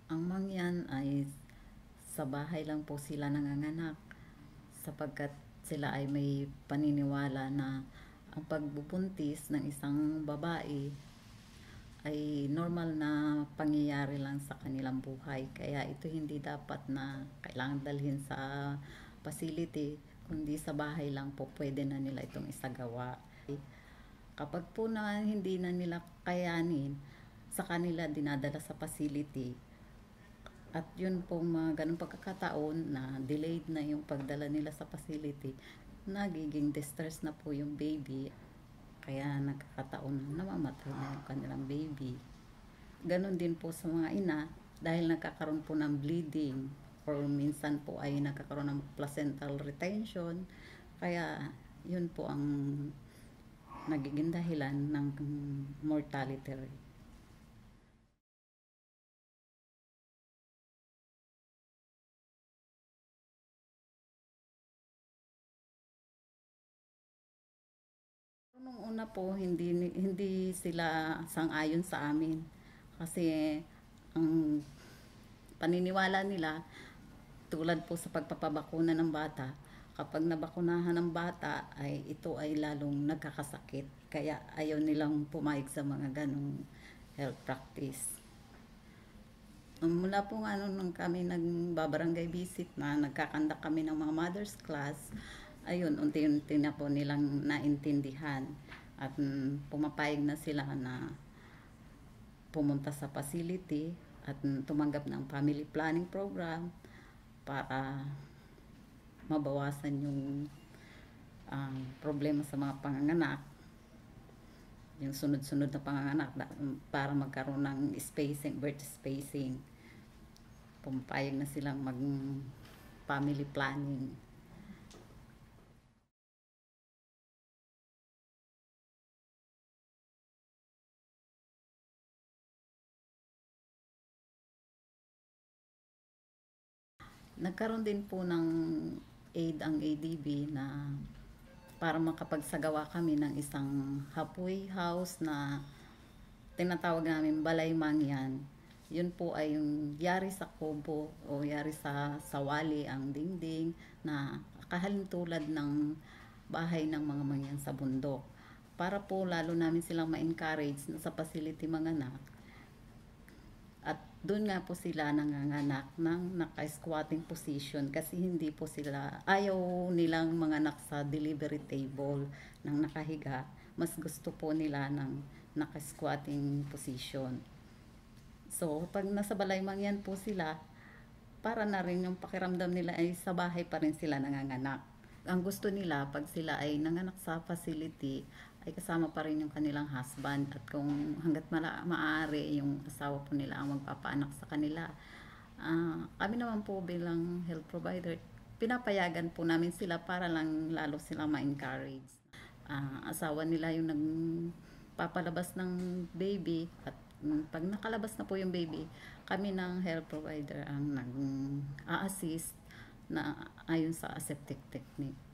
Ang mangyan ay sa bahay lang po sila nanganganak sapagkat sila ay may paniniwala na ang pagbubuntis ng isang babae ay normal na pangyayari lang sa kanilang buhay. Kaya ito hindi dapat na kailangan dalhin sa facility, kundi sa bahay lang po pwede na nila itong isagawa. Kapag po na hindi na nila kayanin, sa kanila dinadala sa facility. At yun po mga ganong pagkakataon na delayed na yung pagdala nila sa facility, nagiging distress na po yung baby. Kaya nagkakataon na namamatay na yung kanilang baby. Ganon din po sa mga ina dahil nagkakaroon po ng bleeding or minsan po ay nagkakaroon ng placental retention. Kaya yun po ang nagiging dahilan ng mortality rate. Nung una po, hindi sila sang-ayon sa amin. Kasi ang paniniwala nila, tulad po sa pagpapabakuna ng bata, kapag nabakunahan ng bata, ay ito ay lalong nagkakasakit. Kaya ayaw nilang pumayag sa mga ganong health practice. Mula po nga nung kami nagbabarangay visit na nagkakandak kami ng mga mother's class, ayun, unti-unti na po nilang naintindihan at pumapayag na sila na pumunta sa facility at tumanggap ng family planning program para mabawasan yung problema sa mga panganganak, yung sunod-sunod na panganganak para magkaroon ng spacing, birth spacing. Pumapayag na silang mag family planning. Nagkaroon din po ng aid ang ADB na para makapagsagawa kami ng isang halfway house na tinatawag namin balay mangyan. Yun po ay yung yari sa kubo o yari sa sawali ang dingding na kahalintulad ng bahay ng mga mangyan sa bundok. Para po lalo namin silang ma-encourage na sa facility mga anak. At doon nga po sila nanganganak ng naka-squatting position kasi hindi po sila, ayaw nilang manganak sa delivery table ng nakahiga. Mas gusto po nila ng naka-squatting position. So, pag nasa balay mangyan po sila, para na rin yung pakiramdam nila ay sa bahay pa rin sila nanganganak. Ang gusto nila pag sila ay nanganak sa facility ay kasama pa rin yung kanilang husband at kung hanggat maaari yung asawa po nila ang magpapaanak sa kanila. Kami naman po bilang health provider, pinapayagan po namin sila para lang lalo silang ma-encourage. Asawa nila yung nagpapalabas ng baby at pag nakalabas na po yung baby, kami ng health provider ang nag-a-assist na ayon sa aseptic technique.